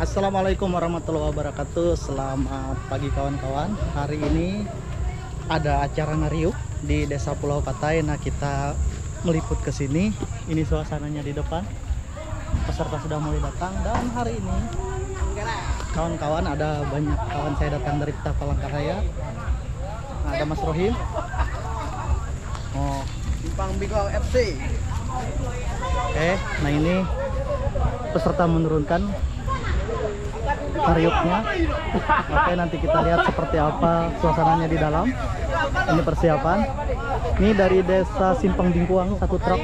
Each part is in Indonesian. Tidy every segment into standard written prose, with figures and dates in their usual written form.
Assalamualaikum warahmatullahi wabarakatuh. Selamat pagi kawan-kawan. Hari ini ada acara ngariuk di Desa Pulau Patai. Nah, kita meliput ke sini. Ini suasananya di depan. Peserta sudah mulai datang dan hari ini kawan-kawan ada banyak kawan saya datang dari Peta Palangkaraya. Nah, ada Mas Rohim. Oh, Simpang Bigol FC. nah ini peserta menurunkan tariuknya. Oke, nanti kita lihat seperti apa suasananya di dalam. Ini persiapan. Ini dari Desa Simpang Bingkuang, satu truk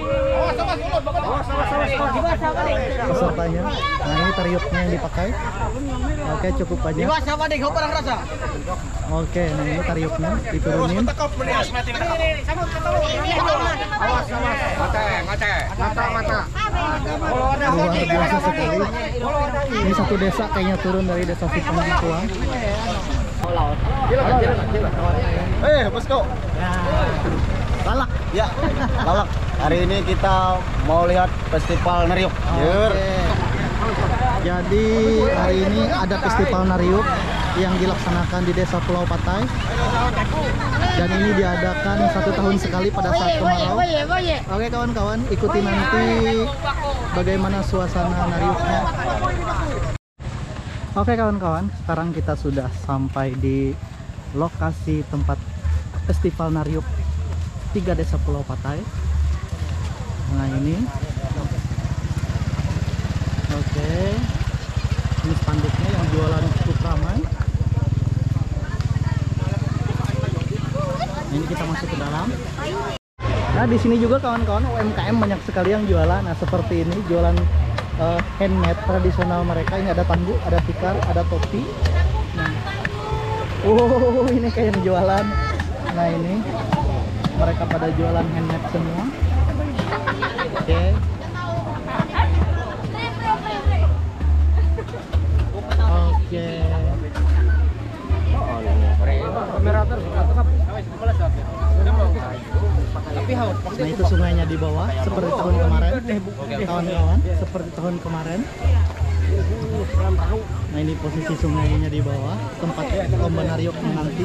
pesertanya. Nah, ini tariuknya yang dipakai. Oke, cukup banyak. Oke, nah ini tariuknya diturunin. Luar biasa sekali. Ini satu desa kayaknya turun dari Desa Simpang Bingkuang. Bosku. Lalak. Ya, lalak. Hari ini kita mau lihat festival Nariuk. Oke. Jadi hari ini ada festival Nariuk yang dilaksanakan di Desa Pulau Patai. Dan ini diadakan 1 tahun sekali pada saat kemarau. Oke kawan-kawan, ikuti nanti bagaimana suasana Nariuknya. Oke kawan-kawan, sekarang kita sudah sampai di lokasi tempat festival Nariuk 3 Desa Pulau Patai. Nah ini, oke, ini spanduknya yang jualan cukup ramai. Ini kita masuk ke dalam. Nah di sini juga kawan-kawan UMKM banyak sekali yang jualan. Nah seperti ini jualan handmade tradisional mereka. Ini ada tangguh, ada tikar, ada topi. Nah, ini kayak yang jualan. Nah ini mereka pada jualan handmade semua. Oke. Nah itu sungainya di bawah seperti tahun kemarin, kawan-kawan, seperti tahun kemarin. Nah ini posisi sungainya di bawah tempat lomba Nariuk nanti.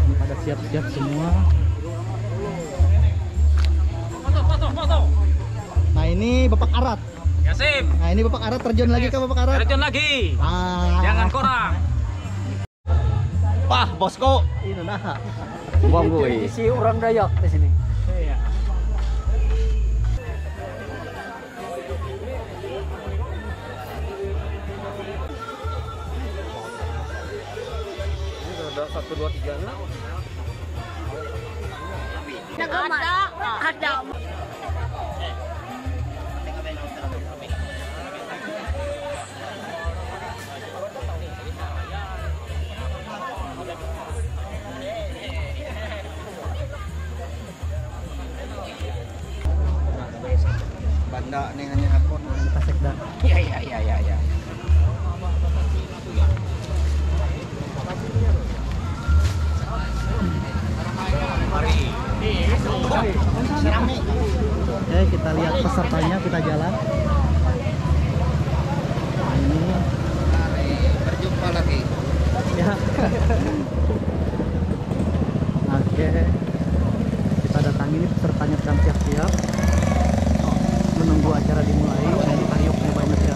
Ini pada siap-siap semua. Nah ini Bapak Arat. Ya sip. Nah ini Bapak Arat terjun lagi ke Bapak Arat. Terjun lagi. Jangan kurang. Wah, bosku. Ini nah. Buang gue. Si orang Dayak di sini. Iya. Ini ada 1 2 3 Ada. Banda nih hanya aku. Kita sekda. Ya. Oke, kita lihat pesertanya, kita jalan. Nah, ini Berjumpa lagi. ya. Oke. Kita datangi ini pesertanya sedang siap-siap menunggu acara dimulai. Nah, ini tariuknya banyak ya.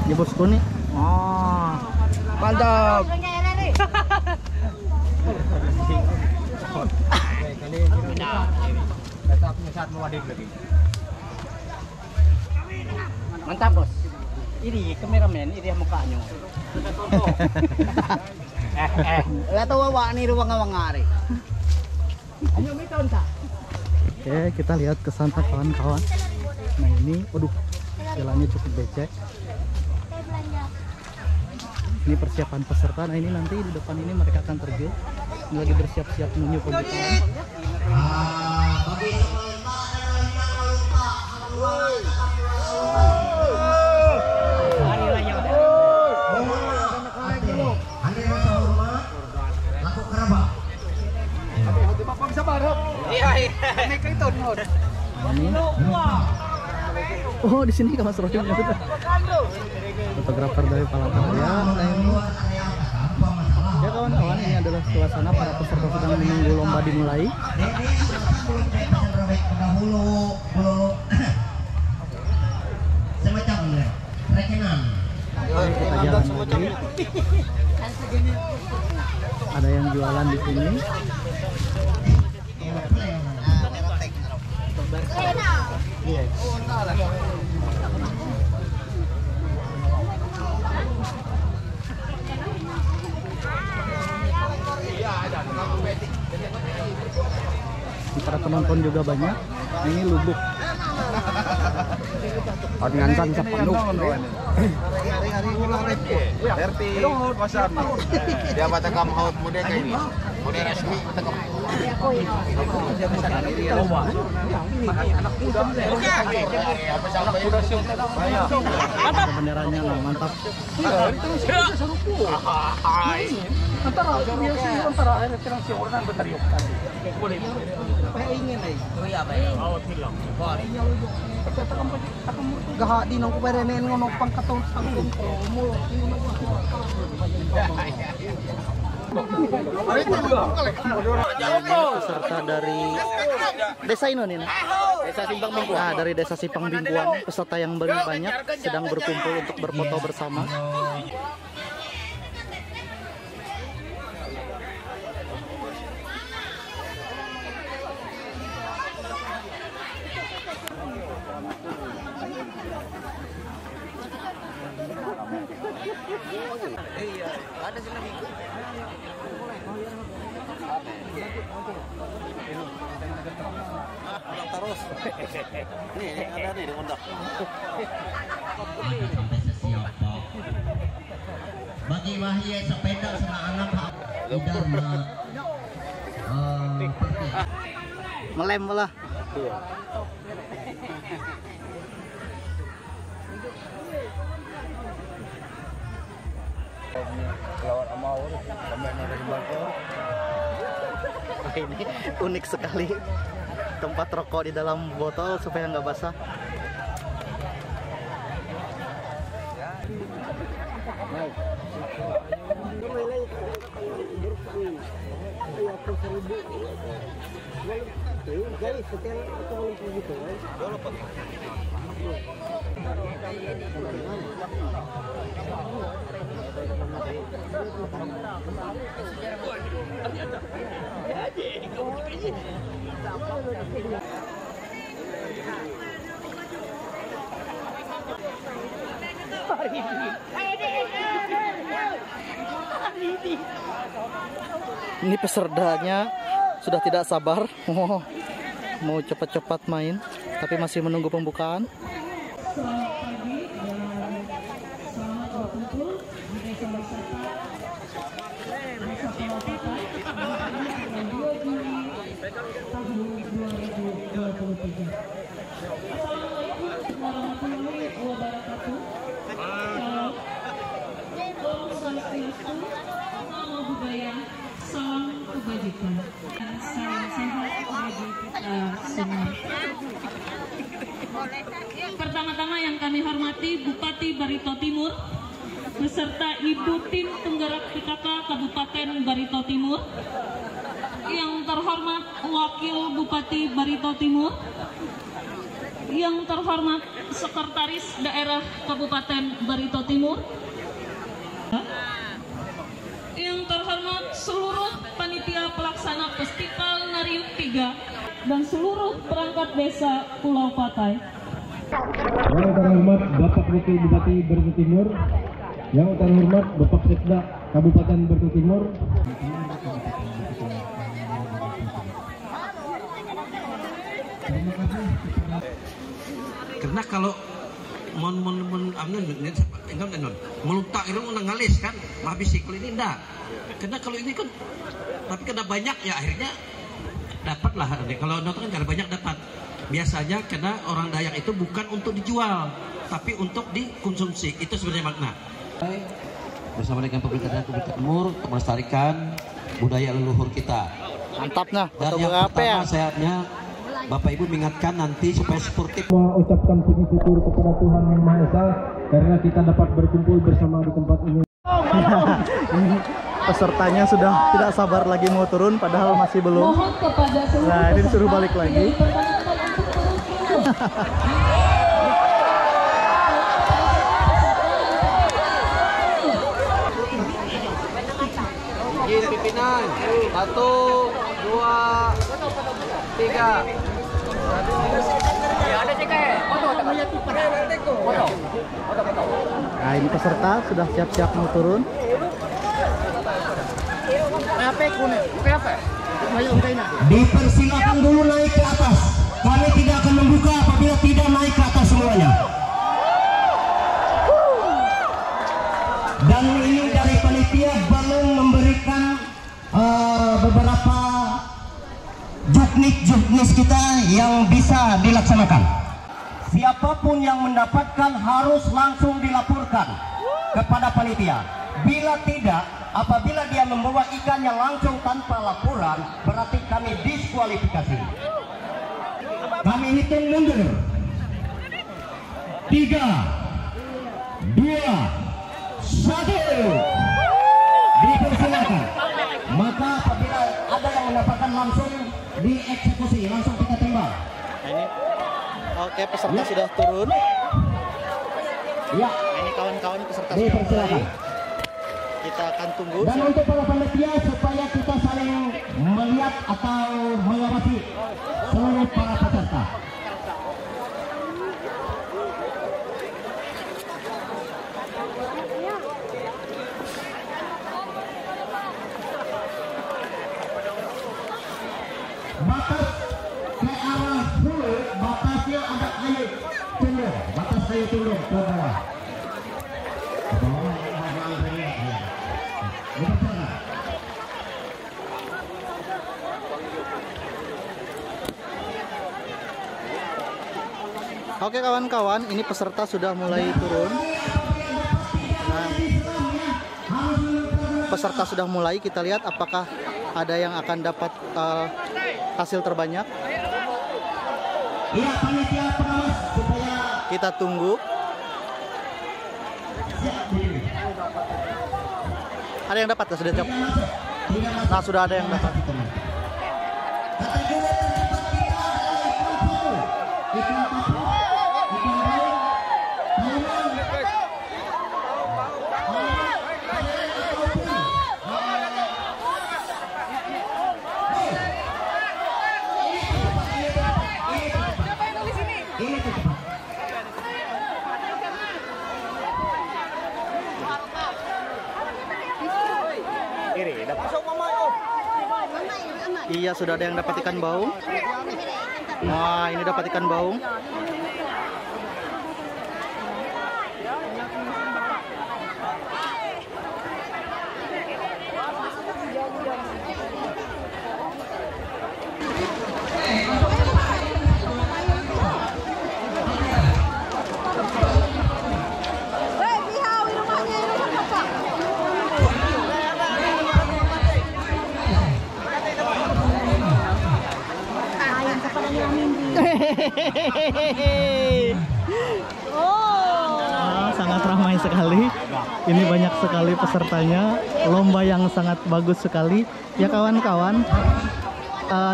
Ini bosku nih. Oh. Mantap. Mantap bos. Ini kameramen, ini mukanya. Lato wawa ni ruang ngari. Ayo miton ta. Oke, kita lihat ke sana kawan-kawan. Nah ini, waduh, jalannya cukup becek. Ini persiapan peserta. Nah ini nanti di depan ini mereka akan terjun. Ini lagi bersiap-siap menuju pembukaan. Iya. Ini itu Ini. Oh, di sini Mas Rojo maksudnya. Fotografer dari Palangkaraya. Nah, ini. Ya kawan-kawan, ini adalah suasana para peserta sedang menunggu lomba dimulai. Semacam rekenan. Kita jalan lagi. Ada yang jualan di sini. Para penonton juga banyak. Ini lubuk. Ngansan sa Panduk. RT kosan. Dia baca kam haut muda kayak ini. Muda resmi baca kam. Ada benderanya, nah, mantap. Gaha di nang kuberenen ngono pangkatong sangkung promo. Peserta dari desa ini nih. Desa Simpang Bingkuan. Nah, dari desa Simpang Bingkuan, peserta yang paling banyak sedang berkumpul untuk berfoto bersama. Terus. Nih ada nih di pondok. Bagi wahia sepeda sama anak tidak Melem lah. Ini unik sekali, tempat rokok di dalam botol supaya nggak basah. Ini pesertanya sudah tidak sabar, mau cepat-cepat main, tapi masih menunggu pembukaan. Salam kebajikan, salam sehat bagi kita semua. Pertama-tama yang kami hormati Bupati Barito Timur beserta Ibu Tim Penggerak PKK Kabupaten Barito Timur, yang terhormat Wakil Bupati Barito Timur, yang terhormat Sekretaris Daerah Kabupaten Barito Timur, yang terhormat seluruh panitia pelaksana Festival Narium 3 dan seluruh perangkat desa Pulau Patai. Yang terhormat Bapak Wakil Bupati Barito Timur, yang terhormat Bapak Sekda Kabupaten Barito Timur. Karena kalau melutak itu ngalis kan, habis sikul ini enggak. Karena kalau ini kan, tapi karena banyak ya akhirnya dapatlah. Kalau nonton kan karena banyak dapat. Biasanya karena orang Dayak itu bukan untuk dijual, tapi untuk dikonsumsi. Itu sebenarnya makna. Bersama dengan pemerintah Dayak Kabupaten Timur untuk melestarikan budaya leluhur kita. Mantap nah, dan yang pertama sehatnya Bapak Ibu mengingatkan nanti supaya sportif. Ucapkan puji syukur kepada Tuhan Yang Maha Esa karena kita dapat berkumpul bersama di tempat ini. Ini pesertanya sudah tidak sabar lagi mau turun padahal masih belum. Mohon kepada seluruh Nah, ini disuruh balik lagi. Izin pimpinan. 1, 2, 3. Nah, ini peserta sudah siap-siap mau turun. Dipersilakan dulu naik ke atas. Kami tidak akan membuka apabila tidak naik ke atas semuanya. Dan ini dari panitia belum memberikan beberapa juknis kita yang bisa dilaksanakan. Siapapun yang mendapatkan harus langsung dilaporkan kepada panitia. Bila tidak, apabila dia membawa ikan yang langsung tanpa laporan, berarti kami diskualifikasi. Kami hitung mundur. 3, 2, 1. Dipersilakan. Maka apabila ada yang mendapatkan langsung dieksekusi, langsung kita tembak. Nah, ini oke, peserta sudah turun. Ya, Nah, ini kawan-kawan peserta sudah dipersilakan. mulai. Kita akan tunggu. Dan untuk para panitia supaya kita saling melihat atau mengawasi seluruh para peserta. Batas ke arah hulu, batasnya ada kayu tunduk, batas kayu tunduk ke bawah. Ke bawah ya. Oke kawan-kawan, ini peserta sudah mulai turun. Nah, peserta sudah mulai, kita lihat apakah ada yang akan dapat hasil terbanyak. Kita tunggu. Ada yang dapat, sudah jawab. Nah, sudah ada yang dapat. Iya, sudah ada yang dapat ikan baung. Wah, ini dapat ikan baung. Sangat ramai sekali. Ini banyak sekali pesertanya. Lomba yang sangat bagus sekali. Ya kawan-kawan,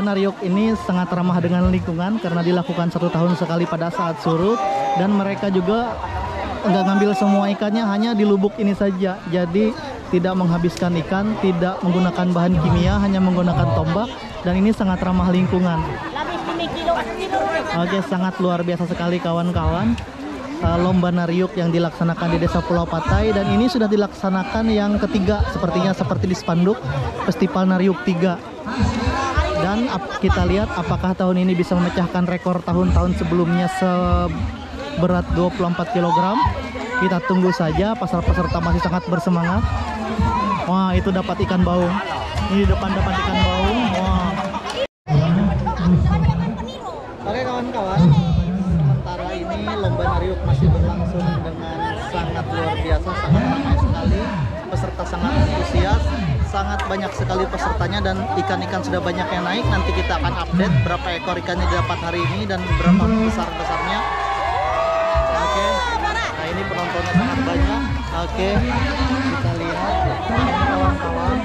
Nariuk ini sangat ramah dengan lingkungan karena dilakukan 1 tahun sekali pada saat surut. Dan mereka juga nggak ngambil semua ikannya, hanya di lubuk ini saja. Jadi tidak menghabiskan ikan, tidak menggunakan bahan kimia, hanya menggunakan tombak. Dan ini sangat ramah lingkungan. Oke, sangat luar biasa sekali kawan-kawan. Lomba Nariuk yang dilaksanakan di Desa Pulau Patai, dan ini sudah dilaksanakan yang ketiga sepertinya, seperti di spanduk Festival Nariuk 3. Dan kita lihat apakah tahun ini bisa memecahkan rekor tahun-tahun sebelumnya seberat 24 kg. Kita tunggu saja, peserta masih sangat bersemangat. Wah, itu dapat ikan baung. Ini di depan dapat ikan baung. Wah. Oke kawan-kawan, sementara ini lomba Nariuk masih berlangsung dengan sangat luar biasa, sangat ramai sekali. Peserta sangat antusias, sangat banyak sekali pesertanya dan ikan-ikan sudah banyak yang naik. Nanti kita akan update berapa ekor ikan yang didapat hari ini dan berapa besar-besarnya. Oke, nah ini penontonnya sangat banyak. Oke, kita lihat kawan-kawan.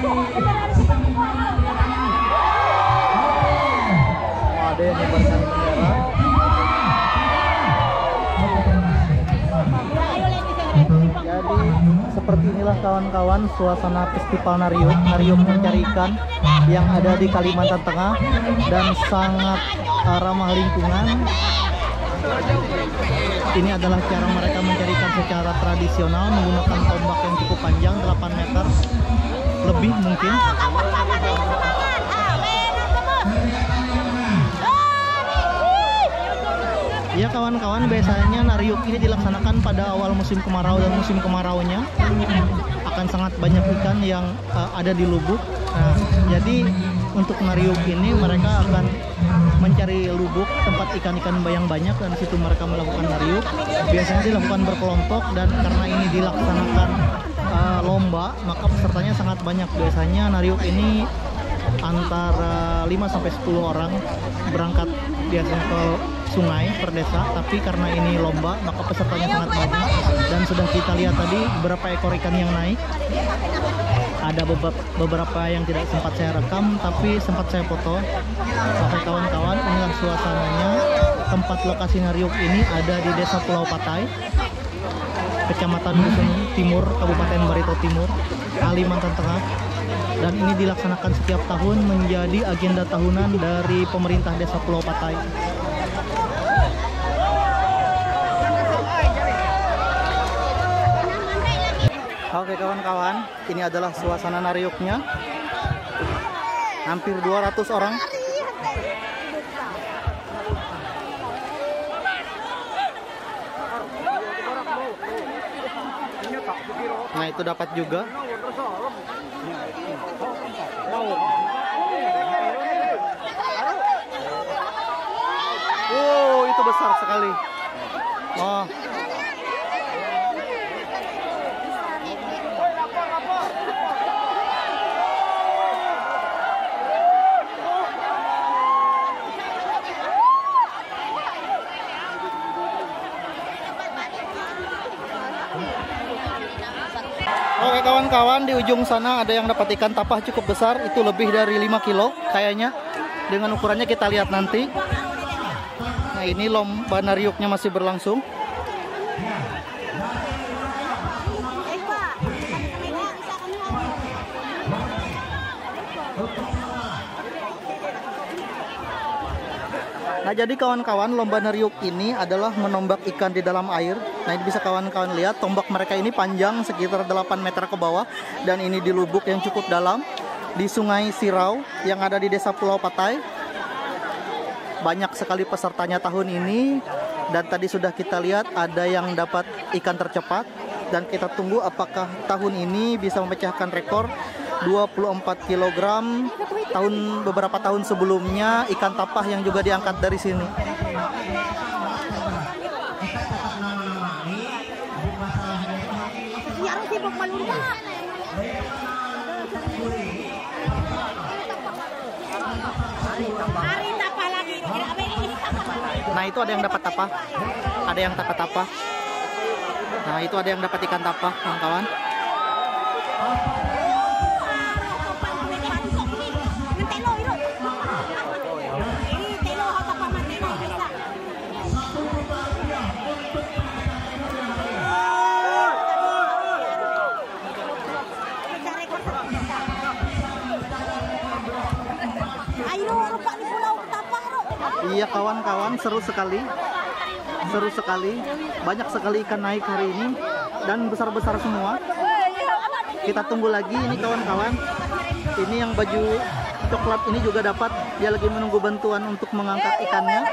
Ada yang mengibarkan bendera. Jadi seperti inilah kawan-kawan suasana festival Nariuk. Nariuk mencari ikan yang ada di Kalimantan Tengah dan sangat ramah lingkungan. Ini adalah cara mereka mencari ikan secara tradisional menggunakan tombak yang cukup panjang 8 meter lebih mungkin. Ya kawan-kawan, biasanya Nariuk ini dilaksanakan pada awal musim kemarau dan musim kemaraunya akan sangat banyak ikan yang ada di lubuk. Nah, jadi untuk Nariuk ini mereka akan mencari lubuk tempat ikan-ikan yang banyak dan situ mereka melakukan Nariuk. Biasanya dilakukan berkelompok dan karena ini dilaksanakan lomba, maka pesertanya sangat banyak. Biasanya Nariuk ini antara 5-10 orang berangkat biasanya ke sungai per desa, tapi karena ini lomba maka pesertanya sangat banyak dan sudah kita lihat tadi beberapa ekor ikan yang naik. Ada beberapa yang tidak sempat saya rekam tapi sempat saya foto. Oke kawan-kawan, inilah suasananya. Tempat lokasi Nariuk ini ada di Desa Pulau Patai, Kecamatan Dusun Timur, Kabupaten Barito Timur, Kalimantan Tengah. Dan ini dilaksanakan setiap tahun menjadi agenda tahunan dari pemerintah Desa Pulau Patai. Oke kawan-kawan, ini adalah suasana Nariuknya. Hampir 200 orang. Nah itu dapat juga. Wow, itu besar sekali. Oh. Oke kawan-kawan, di ujung sana ada yang dapat ikan tapah cukup besar, itu lebih dari 5 kilo kayaknya. Dengan ukurannya kita lihat nanti. Nah ini lomba Nariuknya masih berlangsung. Nah jadi kawan-kawan, lomba Nariuk ini adalah menombak ikan di dalam air. Nah ini bisa kawan-kawan lihat, tombak mereka ini panjang sekitar 8 meter ke bawah. Dan ini di lubuk yang cukup dalam, di Sungai Sirau yang ada di Desa Pulau Patai. Banyak sekali pesertanya tahun ini. Dan tadi sudah kita lihat ada yang dapat ikan tercepat. Dan kita tunggu apakah tahun ini bisa memecahkan rekor 24 kg beberapa tahun sebelumnya ikan tapah yang juga diangkat dari sini. Nah itu ada yang dapat tapah, ada yang dapat tapah. Nah itu ada yang dapat ikan tapah, kawan-kawan. Iya kawan-kawan, seru sekali, banyak sekali ikan naik hari ini dan besar-besar semua. Kita tunggu lagi ini kawan-kawan. Ini yang baju coklat ini juga dapat, dia lagi menunggu bantuan untuk mengangkat ikannya.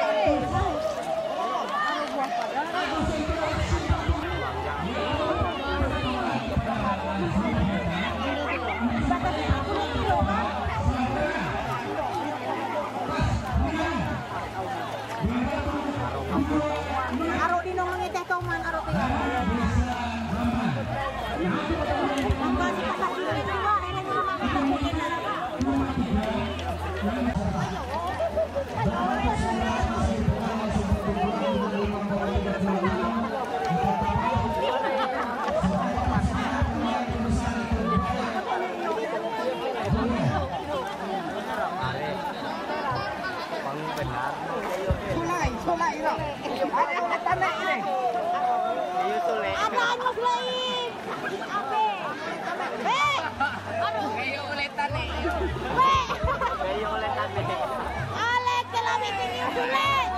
Aro di nong ngiteh toman aro pe. Mangga di pasar ini lain. Ape. Aduh. Kayak uletan nih. Kayak uletan nih. Ale kelami tinggi ulet.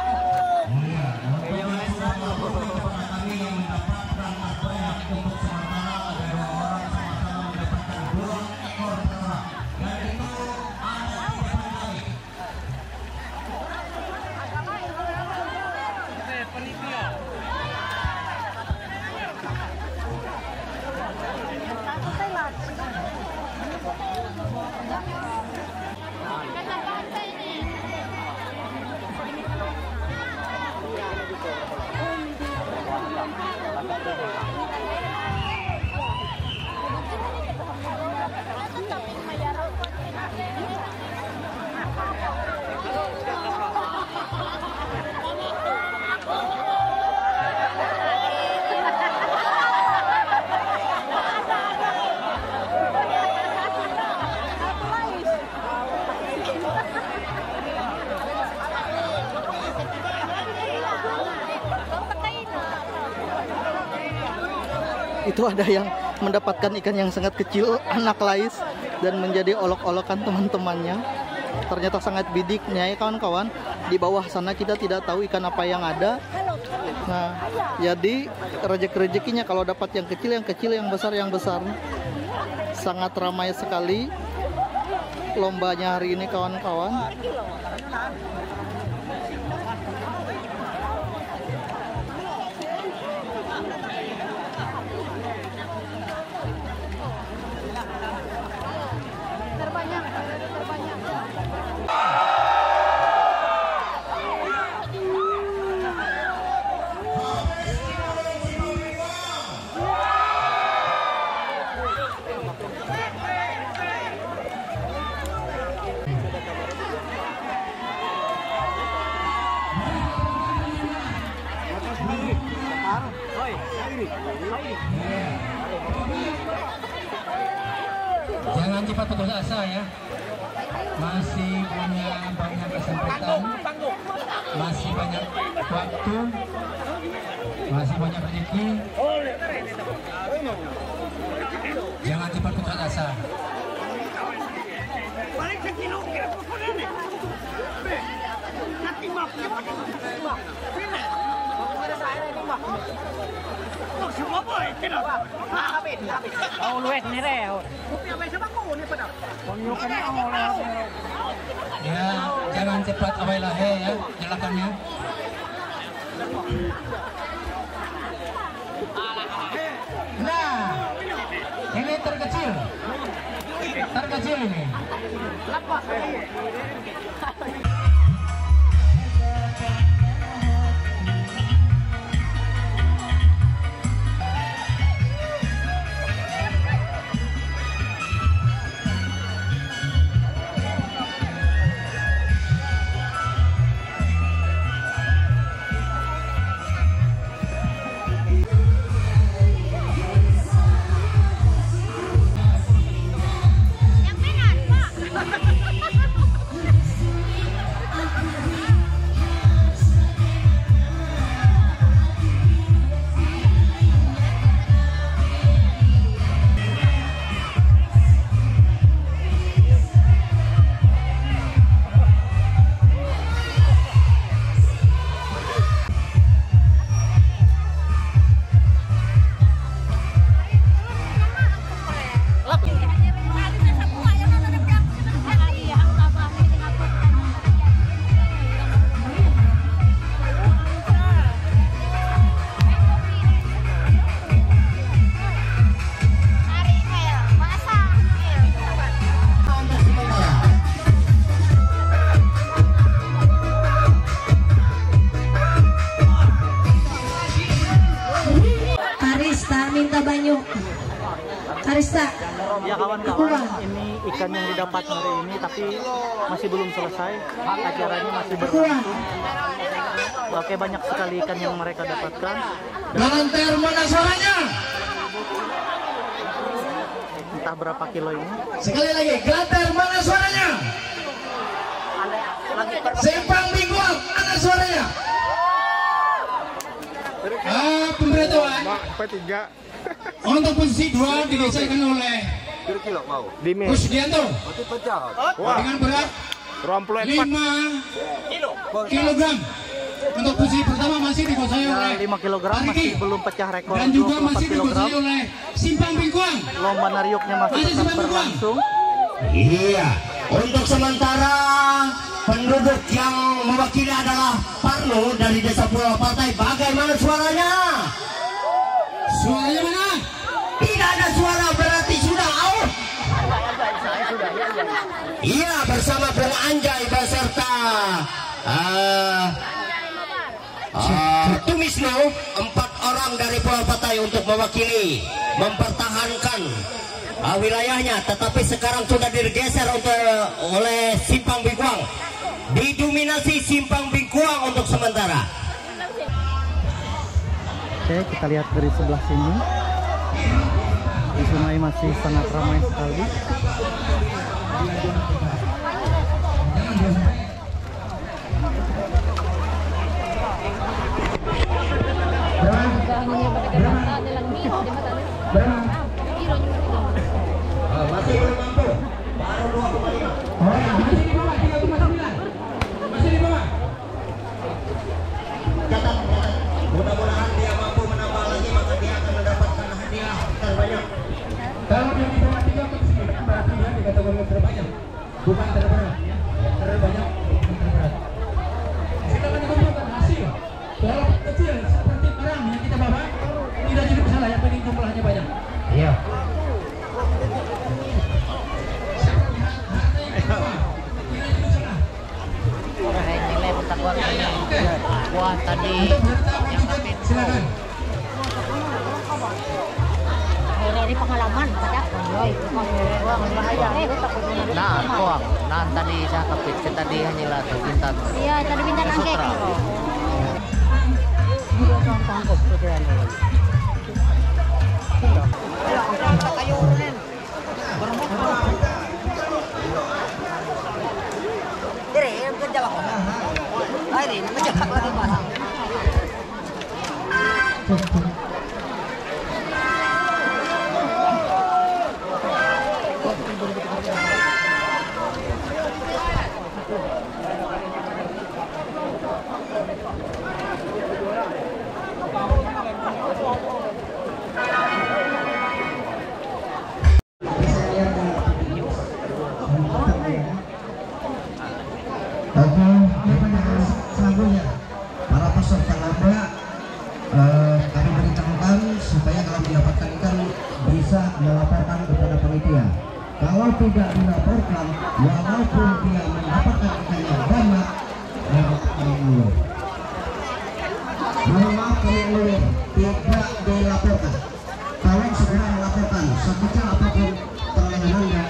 Kayak uletan. Kami yang mendapatkan banyak untuk sementara ada 2 orang sama-sama mendapatkan 2 ekor ternak. Dan itu ada di pandai. Panitia. Itu ada yang mendapatkan ikan yang sangat kecil, anak lais, dan menjadi olok-olokan teman-temannya. Ternyata sangat bidiknya ya kawan-kawan. Di bawah sana kita tidak tahu ikan apa yang ada. Nah, jadi rezeki-rezekinya kalau dapat yang kecil, yang besar. Sangat ramai sekali lombanya hari ini kawan-kawan. Jangan cepat putus asa ya. Masih punya banyak kesempatan, masih banyak waktu, masih banyak rezeki. Jangan cepat putus asa. Ya, jangan cepat awal lahir ya, jelakannya. Nah, ini terkecil ini. Karista. Ya kawan-kawan, ini ikan yang didapat hari ini tapi masih belum selesai. Acaranya masih berlangsung. Oke, banyak sekali ikan yang mereka dapatkan. Lanter mana suaranya? Entah berapa kilo ini. Sekali lagi, Lanter mana suaranya? Simpang Mingguan, mana suaranya? Pemberitahuan. Pak 3. Untuk posisi 2 digeserkan oleh Kusdianto dengan berat 5 kilogram. Untuk posisi pertama masih dikuasai oleh 5 kg masih belum pecah rekor. dan juga masih 24 kg. dikuasai oleh Simpang Bingkuang. Lomba nariuknya masih tetap berlangsung. Iya, untuk sementara penduduk yang mewakili adalah Parno dari Desa Pulau Partai. Bagaimana suaranya? Suaranya mana? Tidak ada suara, berarti sudah out. Iya, bersama Bung Anjay beserta Tumisno, 4 orang dari Pulau Patai untuk mewakili mempertahankan wilayahnya, tetapi sekarang sudah digeser oleh Simpang Bingkuang. Didominasi Simpang Bingkuang untuk sementara. Oke, kita lihat dari sebelah sini. Di sungai masih sangat ramai sekali. Masih belum mampu. Baru 2,5. Masih di bawah 3,9. Masih di bawah. Catat. Mudah-mudahan dia mampu menambah lagi, maka dia akan mendapatkan hadiah terbanyak. Kalau dia di bawah 3,9 berarti dia di kategori terbanyak, bukan terberat. Terbanyak bukan terberat. Silakan dikumpulkan hasil. Kalau kecil seperti perang yang kita bawa tidak jadi masalah, yang penting jumlahnya banyak. Iya. Wah tadi Silakan. Ini pengalaman pada nah kok nah tadi saya kepit tadi hanyalah bintang. iya tadi bintang angkek Selanjutnya para peserta lomba kami beritahukan supaya kalau mendapatkan ikan bisa melaporkan kepada panitia. Kalau tidak dilaporkan, walaupun dia mendapatkan ikan yang banyak, kami ulur. Mohon maaf, kami ulur tidak dilaporkan. Tolong segera melaporkan sekecil apapun perolehan Anda,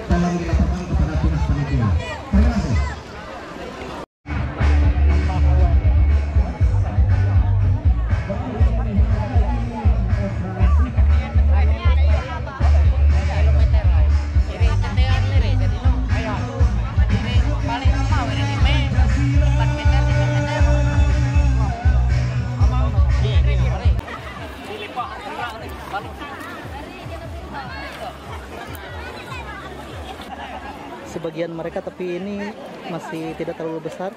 tolong dilaporkan kepada pihak panitia. Terima kasih. Sebagian mereka, tapi ini masih tidak terlalu besar.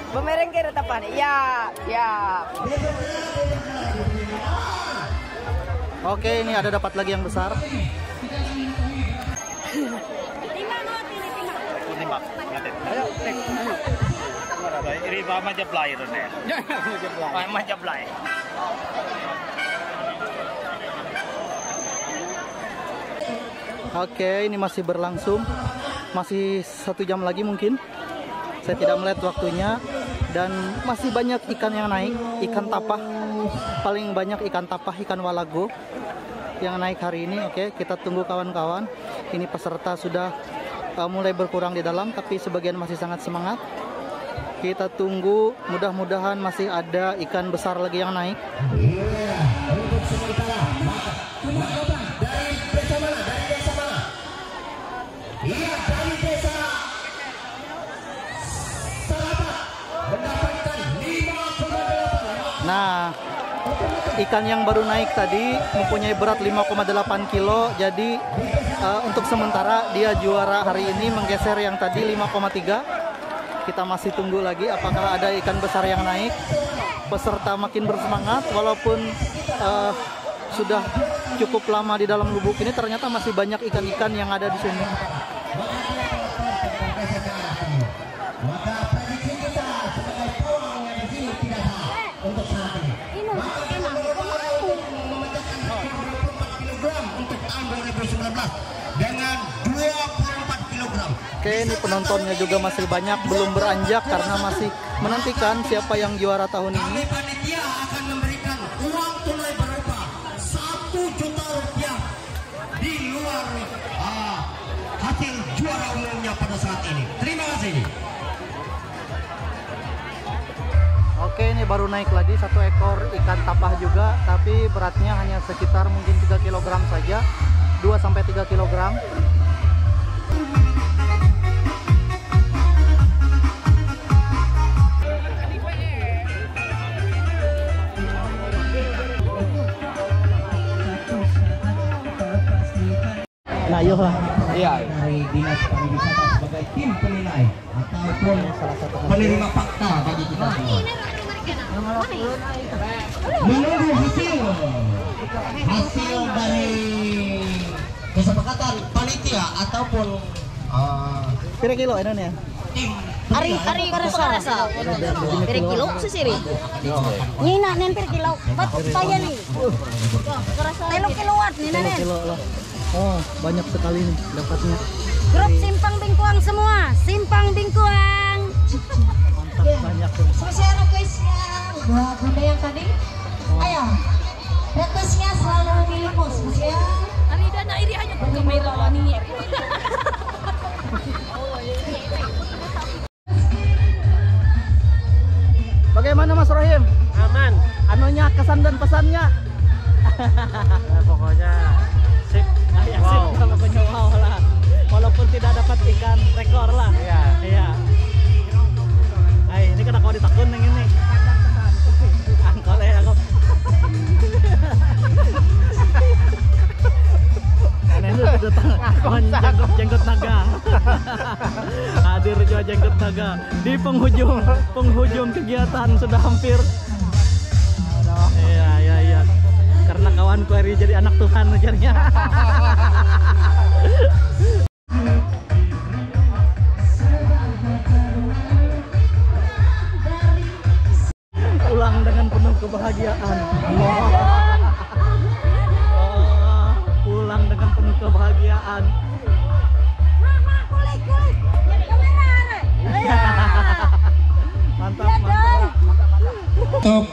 Bemereng kira tapan. Ya, ya. Oke, ini ada dapat lagi yang besar. Ini mama jablay ron ya. Mama jablay. Oke, ini masih berlangsung. Masih 1 jam lagi mungkin. Saya tidak melihat waktunya. Dan masih banyak ikan yang naik. Ikan tapah. Paling banyak ikan tapah, ikan walago yang naik hari ini. Oke, kita tunggu kawan-kawan. Ini peserta sudah mulai berkurang di dalam, tapi sebagian masih sangat semangat. Kita tunggu, mudah-mudahan masih ada ikan besar lagi yang naik. Untuk sementara, dari desa mana? Dari desa mana? Iya, dari desa Sarapat mendapatkan 5 ikan yang baru naik tadi mempunyai berat 5,8 kilo. Jadi untuk sementara dia juara hari ini, menggeser yang tadi 5,3. Kita masih tunggu lagi apakah ada ikan besar yang naik. Peserta makin bersemangat walaupun sudah cukup lama di dalam lubuk ini, ternyata masih banyak ikan-ikan yang ada di sini. Dengan 24 kg. Oke, ini penontonnya juga masih banyak, belum beranjak karena masih menantikan siapa yang juara tahun ini. Panitia akan memberikan uang tunai berupa 1 juta rupiah di luar hasil juara umumnya pada saat ini. Terima kasih. Oke, ini baru naik lagi satu ekor ikan tapah juga, tapi beratnya hanya sekitar mungkin 3 kg saja, 2-3 kg. Nah, yuk lah. Iya. Dari Dinas Pariwisata sebagai tim penilai ataupun penerima fakta bagi kita semua. Menunggu hasil dari kesepakatan panitia ataupun Pira kilo ini ya? Ari karasa. Pira kilo sisiri. Nina nen pira kilo. Bat saya nih. 3 kiloan nih nen. Kilo lah. Oh, banyak sekali nih dapatnya. Grup Simpang Bingkuang semua, Simpang Bingkuang. Mantap, banyak. Selesai requestnya buat bunda yang tadi. Ayo, requestnya selalu milih bos, ya. Hari dana iri hanya ke kamera wani. Bagaimana Mas Rohim? Aman. Anunya, kesan dan pesannya? Nah, pokoknya sip. Wow. Pokoknya wow lah. Walaupun tidak dapat ikan rekor lah. Iya. Iya. Hai, ini kena kau ditakun yang ini. Angkol ya aku. Aneh lu sudah jenggot naga. Hadir juga jenggot naga di penghujung kegiatan sudah hampir. Iya. Karena kawanku hari jadi anak Tuhan ujarnya. Pulang dengan penuh kebahagiaan. Oh, pulang dengan penuh kebahagiaan. Mantap. Untuk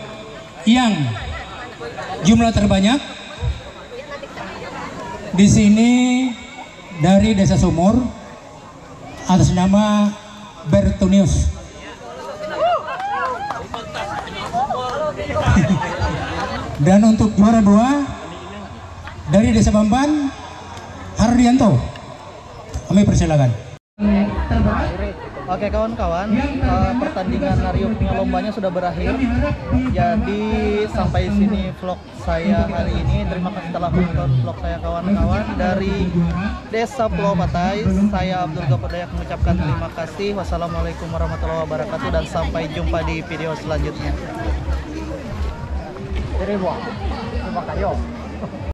yang jumlah terbanyak di sini dari Desa Sumur atas nama Bertunius. Dan untuk juara 2 dari Desa Bamban Hardianto. Kami persilakan. Oke kawan-kawan, pertandingan nariupnya lombanya sudah berakhir. Jadi sampai sini vlog saya hari ini. Terima kasih telah menonton vlog saya kawan-kawan dari Desa Pulau Patai. Saya Abdul Ghafur Dayak mengucapkan terima kasih. Wassalamualaikum warahmatullahi wabarakatuh dan sampai jumpa di video selanjutnya. Terima kasih.